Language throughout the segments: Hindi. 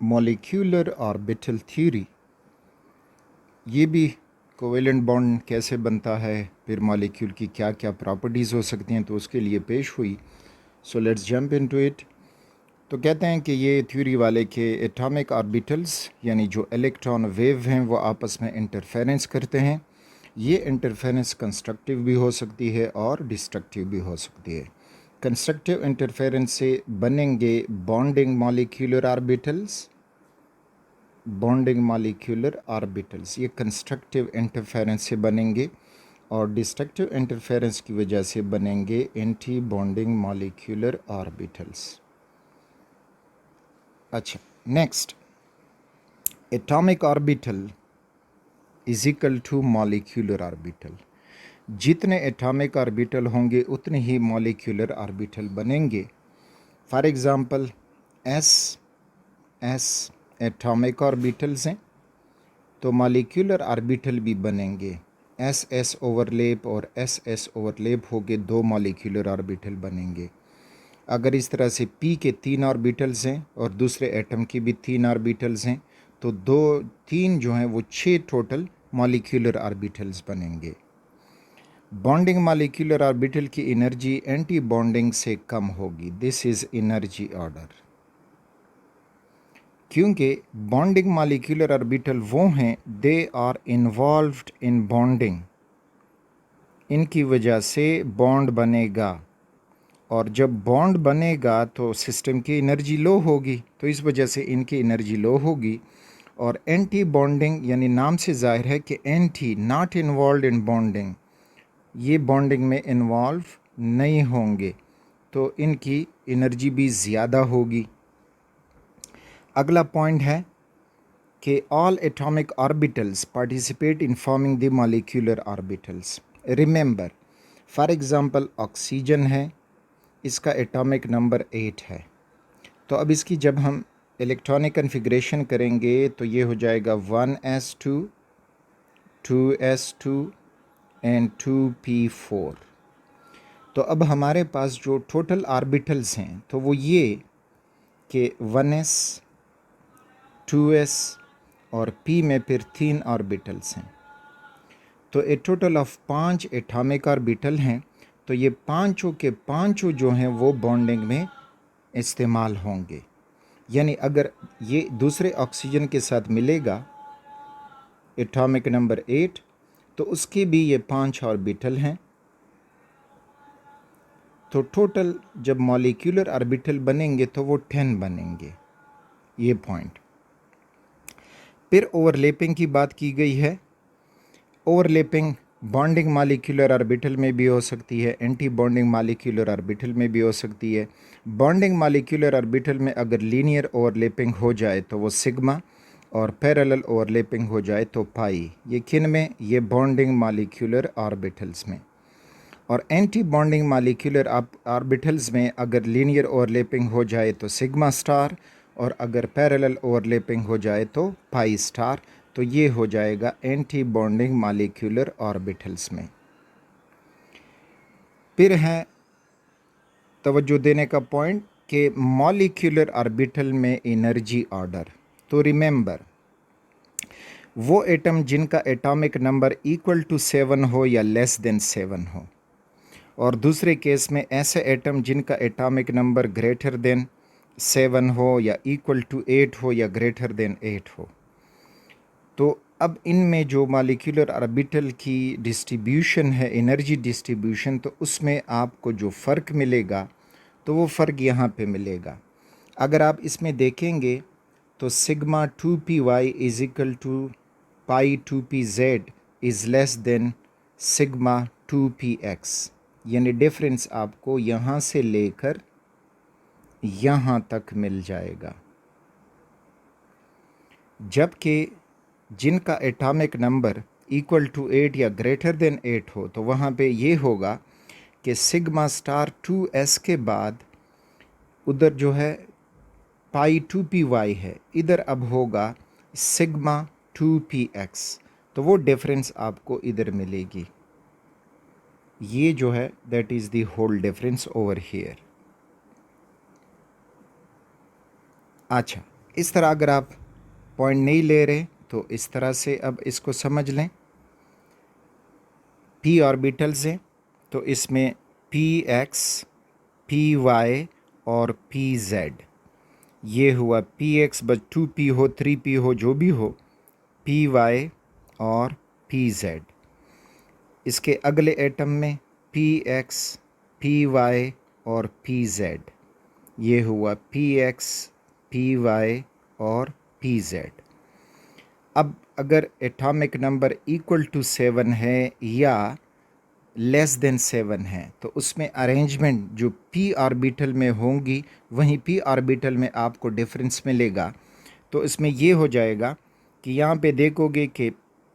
मॉलिक्यूलर ऑर्बिटल थ्योरी, ये भी कोवेलेंट बॉन्ड कैसे बनता है, फिर मॉलिक्यूल की क्या क्या प्रॉपर्टीज़ हो सकती हैं, तो उसके लिए पेश हुई। So let's jump into it. तो कहते हैं कि ये थ्योरी वाले के एटॉमिक ऑर्बिटल्स यानी जो इलेक्ट्रॉन वेव हैं वो आपस में इंटरफेरेंस करते हैं। ये इंटरफेरेंस कंस्ट्रक्टिव भी हो सकती है और डिस्ट्रक्टिव भी हो सकती है। कंस्ट्रक्टिव इंटरफेरेंस से बनेंगे bonding molecular orbitals, bonding molecular orbitals ये कंस्ट्रक्टिव इंटरफेरेंस से बनेंगे, और डिस्ट्रक्टिव इंटरफेरेंस की वजह से बनेंगे एंटी बॉन्डिंग मॉलिक्यूलर ऑर्बिटल्स। अच्छा, next, atomic orbital is equal to molecular orbital. जितने एटॉमिक ऑर्बिटल होंगे उतने ही मॉलिक्यूलर ऑर्बिटल बनेंगे। For example s atomic orbitals हैं, तो मॉलिक्यूलर ऑर्बिटल भी बनेंगे। एस ओवरलैप और एस ओवरलैप होके दो मॉलिक्यूलर ऑर्बिटल बनेंगे। अगर इस तरह से पी के 3 ऑर्बिटल्स हैं और दूसरे एटम की भी 3 ऑर्बिटल्स हैं, तो 2 3 जो हैं वो 6 टोटल मॉलिक्यूलर ऑर्बिटल्स बनेंगे। बॉन्डिंग मॉलिक्यूलर ऑर्बिटल की एनर्जी एंटी बॉन्डिंग से कम होगी। दिस इज़ एनर्जी ऑर्डर, क्योंकि बॉन्डिंग मॉलिक्यूलर ऑर्बिटल वो हैं they are involved in bonding, इनकी वजह से बॉन्ड बनेगा, और जब बॉन्ड बनेगा तो सिस्टम की एनर्जी लो होगी, तो इस वजह से इनकी एनर्जी लो होगी। और एंटी बॉन्डिंग यानी नाम से जाहिर है कि anti not involve in bonding, ये बॉन्डिंग में इन्वॉल्व नहीं होंगे, तो इनकी एनर्जी भी ज़्यादा होगी। अगला पॉइंट है कि all atomic orbitals participate in forming the molecular orbitals. Remember, for example oxygen है, इसका एटॉमिक नंबर 8 है। तो अब इसकी जब हम इलेक्ट्रॉनिक कन्फिग्रेशन करेंगे तो ये हो जाएगा 1s2 2s2 एंड 2p4। तो अब हमारे पास जो टोटल ऑर्बिटल्स हैं तो वो ये कि 1s 2s और p में फिर 3 ऑर्बिटल्स हैं, तो ए टोटल ऑफ 5 एटॉमिक ऑर्बिटल हैं। तो ये पांचों के पांचों जो हैं वो बॉन्डिंग में इस्तेमाल होंगे। यानी अगर ये दूसरे ऑक्सीजन के साथ मिलेगा एटॉमिक नंबर 8, तो उसके भी ये 5 ऑर्बिटल हैं। तो टोटल जब मॉलिक्यूलर ऑर्बिटल बनेंगे तो वो 10 बनेंगे। ये पॉइंट। फिर ओवरलैपिंग की बात की गई है। ओवरलैपिंग बॉन्डिंग मॉलिक्यूलर ऑर्बिटल में भी हो सकती है, एंटी बॉन्डिंग मॉलिक्यूलर ऑर्बिटल में भी हो सकती है। बॉन्डिंग मॉलिक्यूलर ऑर्बिटल में अगर लीनियर ओवरलैपिंग हो जाए तो वो सिग्मा, और पैरेलल ओवरलैपिंग हो जाए तो पाई। ये किन में? ये बॉन्डिंग मॉलिक्यूलर ऑर्बिटल्स में। और एंटी बॉन्डिंग मॉलिक्यूलर ऑर्बिटल्स में अगर लीनियर ओवरलैपिंग हो जाए तो सिग्मा स्टार, और अगर पैरेलल ओवरलैपिंग हो जाए तो पाई स्टार। तो ये हो जाएगा एंटी बॉन्डिंग मॉलिक्यूलर ऑर्बिटल्स में। फिर है तवज्जो देने का पॉइंट कि मॉलिक्यूलर ऑर्बिटल में एनर्जी ऑर्डर। तो रिमेंबर, वो एटम जिनका एटॉमिक नंबर इक्वल टू 7 हो या लेस देन 7 हो, और दूसरे केस में ऐसे एटम जिनका एटॉमिक नंबर ग्रेटर देन 7 हो या इक्वल टू 8 हो या ग्रेटर देन 8 हो। तो अब इनमें जो मॉलिक्यूलर ऑर्बिटल की डिस्ट्रीब्यूशन है, एनर्जी डिस्ट्रीब्यूशन, तो उसमें आपको जो फ़र्क मिलेगा तो वो फ़र्क यहाँ पे मिलेगा। अगर आप इसमें देखेंगे तो sigma 2py is equal to pi 2pz is less than sigma 2px, यानी डिफरेंस आपको यहाँ से लेकर यहाँ तक मिल जाएगा। जबकि जिनका एटॉमिक नंबर इक्वल टू 8 या ग्रेटर देन 8 हो, तो वहाँ पे ये होगा कि सिग्मा स्टार 2s के बाद उधर जो है पाई 2py है, इधर अब होगा सिग्मा 2px, तो वो डिफरेंस आपको इधर मिलेगी। ये जो है that is the whole difference over here. अच्छा, इस तरह अगर आप पॉइंट नहीं ले रहे तो इस तरह से अब इसको समझ लें। p ऑर्बिटल्स हैं तो इसमें px, py और pz, ये हुआ px बस 2p हो 3p हो जो भी हो, py और pz। इसके अगले एटम में px, py और pz, ये हुआ px, py और pz। अब अगर एटॉमिक नंबर इक्वल टू 7 है या लेस देन 7 है तो उसमें अरेंजमेंट जो p ऑर्बिटल में होंगी वहीं p ऑर्बिटल में आपको डिफरेंस मिलेगा। तो इसमें ये हो जाएगा कि यहाँ पे देखोगे कि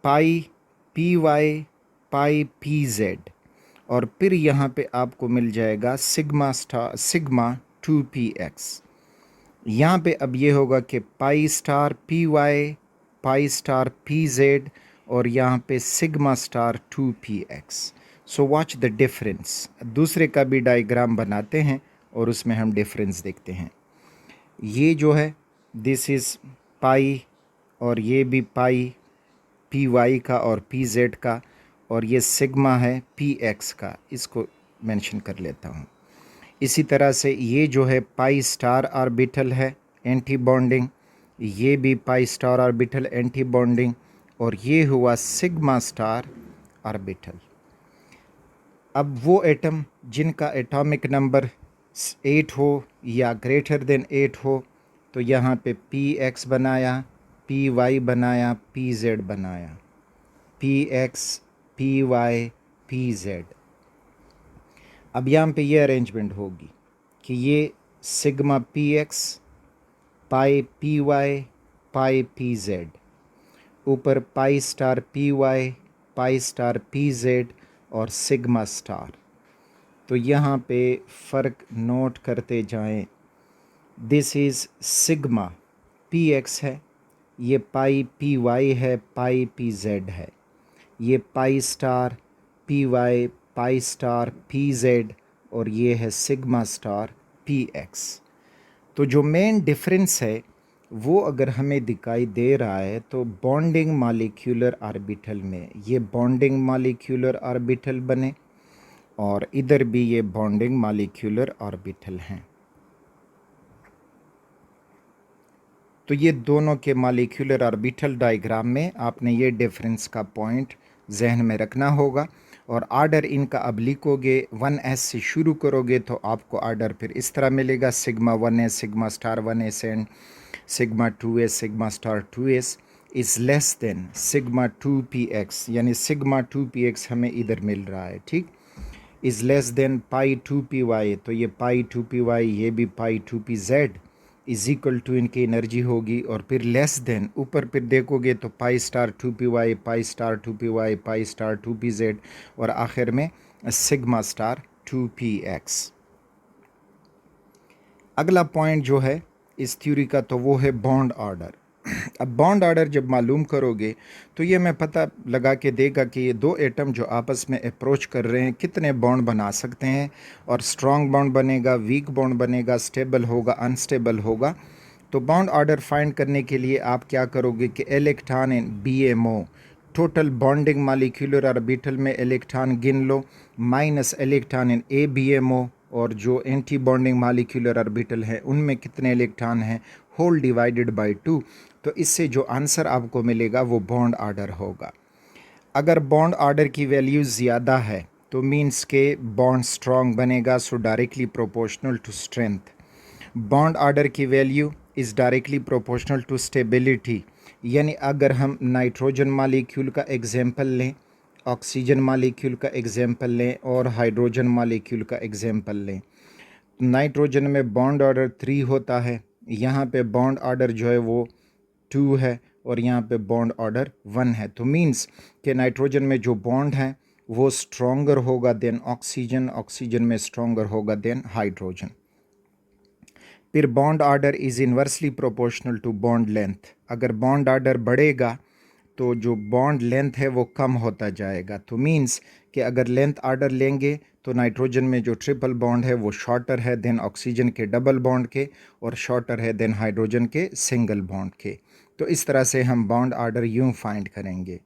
पाई p y pi p z और फिर यहाँ पे आपको मिल जाएगा सिग्मा 2px। यहाँ पे अब ये होगा कि pi star p y pi star p z और यहाँ पे sigma star 2px। So watch the difference. दूसरे का भी डायग्राम बनाते हैं और उसमें हम डिफरेंस देखते हैं। ये जो है दिस इज़ पाई और ये भी पाई पी वाई का और पी जेड का, और ये सिग्मा है पी एक्स का, इसको मेंशन कर लेता हूँ। इसी तरह से ये जो है पाई स्टार ऑर्बिटल है एंटी बॉन्डिंग, ये भी pi star orbital anti bonding, और ये हुआ सिग्मा स्टार ऑर्बिटल। अब वो एटम जिनका एटॉमिक नंबर 8 हो या ग्रेटर देन 8 हो तो यहाँ पे पी एक्स बनाया, पी वाई बनाया, पी जेड बनाया, p x p y p z. अब यहाँ पे ये अरेंजमेंट होगी कि ये sigma p x pi p y pi p z, ऊपर pi star p y pi star p z और सिग्मा स्टार। तो यहाँ पे फ़र्क नोट करते जाएं। This is sigma p x है, ये पाई पी वाई है, पाई पी जेड है, ये pi star p y pi star p z और ये है सिग्मा स्टार पी एक्स। तो जो मेन डिफरेंस है वो अगर हमें दिखाई दे रहा है तो बॉन्डिंग मॉलिक्यूलर ऑर्बिटल में ये बॉन्डिंग मॉलिक्यूलर ऑर्बिटल बने और इधर भी ये बॉन्डिंग मॉलिक्यूलर ऑर्बिटल हैं। तो ये दोनों के मॉलिक्यूलर ऑर्बिटल डायग्राम में आपने ये डिफरेंस का पॉइंट जहन में रखना होगा। और आर्डर इनका अब लिखोगे 1s से शुरू करोगे तो आपको आर्डर फिर इस तरह मिलेगा, sigma 1s sigma star 1s and sigma 2s sigma star 2s is less than sigma 2px, यानी सिग्मा 2px हमें इधर मिल रहा है, ठीक, is less than pi 2py, तो ये पाई 2py ये भी पाई 2pz इज इक्वल टू इनकी एनर्जी होगी। और फिर लेस देन ऊपर फिर देखोगे तो pi star 2py pi star 2py pi star 2pz और आखिर में सिग्मा स्टार 2px। अगला पॉइंट जो है इस थ्योरी का तो वो है बॉन्ड ऑर्डर। अब बॉन्ड ऑर्डर जब मालूम करोगे तो ये मैं पता लगा के देगा कि ये दो एटम जो आपस में अप्रोच कर रहे हैं कितने बॉन्ड बना सकते हैं, और स्ट्रॉन्ग बॉन्ड बनेगा, वीक बॉन्ड बनेगा, स्टेबल होगा, अनस्टेबल होगा। तो बॉन्ड ऑर्डर फाइंड करने के लिए आप क्या करोगे कि electron in BMO total bonding molecular orbital में इलेक्ट्रॉन गिन लो माइनस इलेक्ट्रॉन इन ABMO, और जो एंटी बॉन्डिंग मॉलिक्यूलर ऑर्बिटल है उनमें कितने इलेक्ट्रॉन हैं होल डिवाइडेड बाय 2। तो इससे जो आंसर आपको मिलेगा वो बॉन्ड ऑर्डर होगा। अगर बॉन्ड ऑर्डर की वैल्यू ज़्यादा है तो मीन्स के बॉन्ड स्ट्रॉन्ग बनेगा, so directly proportional to strength. Bond order की value is directly proportional to stability, यानी अगर हम नाइट्रोजन मॉलिक्यूल का एग्जांपल लें, ऑक्सीजन मॉलिक्यूल का एग्जांपल लें और हाइड्रोजन मॉलिक्यूल का एग्जांपल लें, नाइट्रोजन में बॉन्ड ऑर्डर 3 होता है, यहाँ पे बॉन्ड ऑर्डर जो है वो 2 है और यहाँ पे बॉन्ड ऑर्डर 1 है। तो मीन्स कि नाइट्रोजन में जो बॉन्ड है वो स्ट्रॉन्गर होगा देन ऑक्सीजन, ऑक्सीजन में स्ट्रॉन्गर होगा देन हाइड्रोजन। फिर bond order is inversely proportional to bond length. अगर बॉन्ड ऑर्डर बढ़ेगा तो जो बॉन्ड लेंथ है वो कम होता जाएगा। तो मीन्स कि अगर लेंथ आर्डर लेंगे तो नाइट्रोजन में जो ट्रिपल बॉन्ड है वो शॉर्टर है देन ऑक्सीजन के डबल बॉन्ड के, और शॉर्टर है देन हाइड्रोजन के सिंगल बॉन्ड के। तो इस तरह से हम बॉन्ड आर्डर यूं फाइंड करेंगे।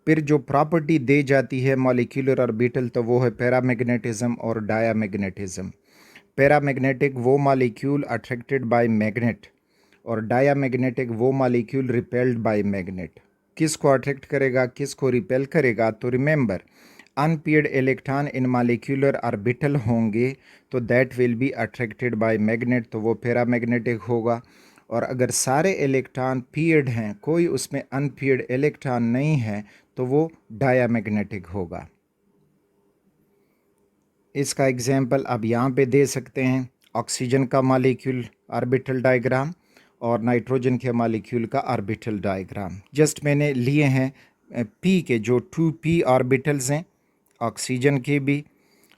फिर जो प्रॉपर्टी दे जाती है मॉलिक्यूलर ऑर्बिटल, तो वो है पैरामैग्नेटिज्म और डायामैग्नेटिज्म। पैरामैग्नेटिक वो मॉलिक्यूल अट्रैक्टेड बाय मैग्नेट, और डायामैग्नेटिक वो मॉलिक्यूल रिपेल्ड बाय मैग्नेट। किसको अट्रैक्ट करेगा, किसको रिपेल करेगा? तो remember, unpaired electron in molecular orbital होंगे तो that will be attracted by magnet, तो वो पैरामैग्नेटिक होगा। और अगर सारे इलेक्ट्रॉन पेयर्ड हैं, कोई उसमें अनपेयर्ड इलेक्ट्रॉन नहीं है, तो वो डायामैग्नेटिक होगा। इसका एग्जाम्पल आप यहाँ पे दे सकते हैं, ऑक्सीजन का मॉलिक्यूल ऑर्बिटल डायग्राम और नाइट्रोजन के मॉलिक्यूल का ऑर्बिटल डायग्राम। जस्ट मैंने लिए हैं पी के जो 2p ऑर्बिटल्स हैं ऑक्सीजन के भी,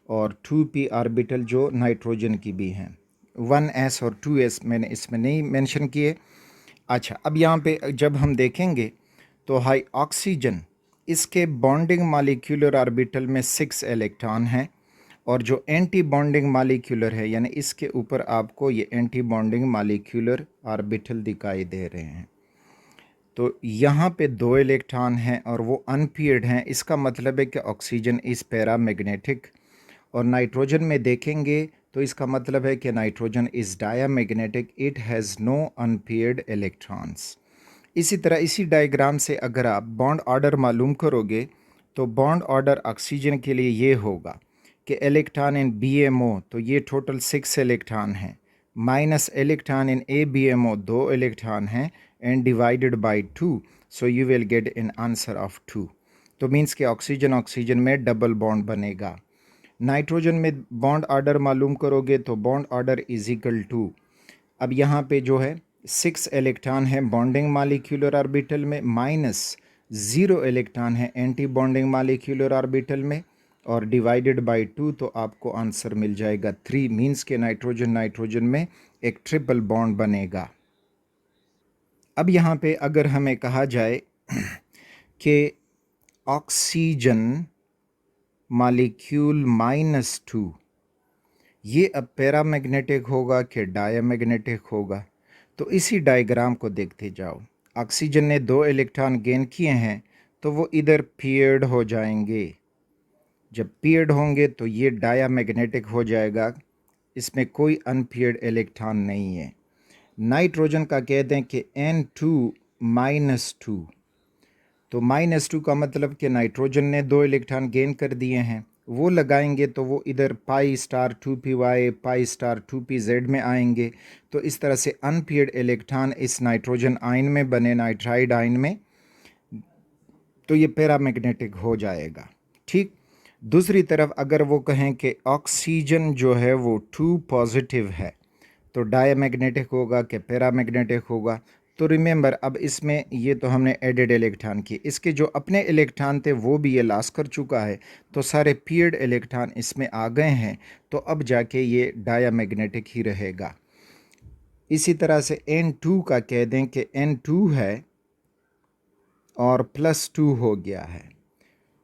और 2p ऑर्बिटल जो नाइट्रोजन की भी हैं। 1s और 2s मैंने इसमें नहीं मेंशन किए। अच्छा, अब यहाँ पे जब हम देखेंगे तो हाई ऑक्सीजन, इसके बॉन्डिंग मॉलिक्यूलर ऑर्बिटल में 6 इलेक्ट्रॉन हैं, और जो एंटी बॉन्डिंग मॉलिक्यूलर है यानी इसके ऊपर आपको ये एंटी बॉन्डिंग मॉलिक्यूलर ऑर्बिटल दिखाई दे रहे हैं। तो यहाँ पे 2 इलेक्ट्रॉन हैं और वो अनपेयर्ड हैं। इसका मतलब है कि ऑक्सीजन इज़ पैरामैग्नेटिक। और नाइट्रोजन में देखेंगे तो इसका मतलब है कि nitrogen is diamagnetic, it has no unpaired electrons. इसी तरह इसी डायग्राम से अगर आप बॉन्ड ऑर्डर मालूम करोगे तो बॉन्ड ऑर्डर ऑक्सीजन के लिए ये होगा कि इलेक्ट्रॉन इन BMO, तो ये टोटल 6 इलेक्ट्रॉन हैं, minus electron in ABMO 2 electron हैं, and divided by 2, so you will get an answer of 2। तो मीन्स कि ऑक्सीजन में डबल बॉन्ड बनेगा। नाइट्रोजन में बॉन्ड ऑर्डर मालूम करोगे तो bond order is equal to, अब यहाँ पे जो है 6 इलेक्ट्रॉन है बॉन्डिंग मॉलिक्यूलर ऑर्बिटल में, माइनस 0 इलेक्ट्रॉन है एंटी बॉन्डिंग मॉलिक्यूलर ऑर्बिटल में, और डिवाइडेड बाय 2, तो आपको आंसर मिल जाएगा 3। मीन्स के नाइट्रोजन में एक ट्रिपल बॉन्ड बनेगा। अब यहाँ पे अगर हमें कहा जाए कि ऑक्सीजन मॉलिक्यूल -2, ये अब पैरामैग्नेटिक होगा कि डायामैग्नेटिक होगा? तो इसी डायग्राम को देखते जाओ। ऑक्सीजन ने 2 इलेक्ट्रॉन गेन किए हैं तो वो इधर पेयर्ड हो जाएंगे। जब पेयर्ड होंगे तो ये डायामैग्नेटिक हो जाएगा, इसमें कोई अनपेयर्ड इलेक्ट्रॉन नहीं है। नाइट्रोजन का कहते हैं कि N2-2, तो -2 का मतलब कि नाइट्रोजन ने 2 इलेक्ट्रॉन गेन कर दिए हैं, वो लगाएंगे तो वो इधर π*2py π*2pz में आएंगे। तो इस तरह से अनपेयर्ड इलेक्ट्रॉन इस नाइट्रोजन आयन में बने, नाइट्राइड आयन में, तो ये पैरामैग्नेटिक हो जाएगा। ठीक, दूसरी तरफ अगर वो कहें कि ऑक्सीजन जो है वो 2 पॉजिटिव है, तो डायामैग्नेटिक होगा कि पैरामैग्नेटिक होगा? तो रिमेंबर, अब इसमें ये तो हमने एडेड इलेक्ट्रॉन की, इसके जो अपने इलेक्ट्रॉन थे वो भी ये लॉस कर चुका है, तो सारे पेयर्ड इलेक्ट्रॉन इसमें आ गए हैं, तो अब जाके ये डायामैग्नेटिक ही रहेगा। इसी तरह से N2 का कह दें कि N2 है और +2 हो गया है,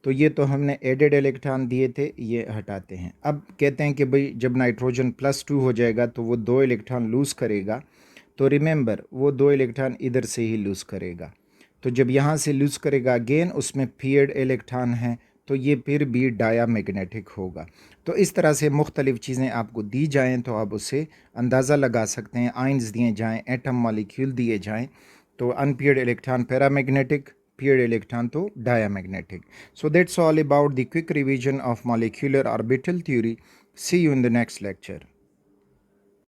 तो ये तो हमने एडेड इलेक्ट्रॉन दिए थे, ये हटाते हैं। अब कहते हैं कि भाई जब नाइट्रोजन +2 हो जाएगा तो वो 2 इलेक्ट्रॉन लूज़ करेगा, तो रिमेंबर वो 2 इलेक्ट्रॉन इधर से ही लूज़ करेगा। तो जब यहाँ से लूज़ करेगा अगेन, उसमें पेयर्ड इलेक्ट्रॉन हैं, तो ये फिर भी डायामैग्नेटिक होगा। तो इस तरह से मुख्तलिफ़ चीज़ें आपको दी जाएँ तो आप उससे अंदाज़ा लगा सकते हैं। आयन्स दिए जाएँ, एटम मॉलिक्यूल दिए जाएँ, तो unpaired electron paramagnetic, paired electron to diamagnetic. So that's all about the quick revision of molecular orbital theory. See you in the next lecture.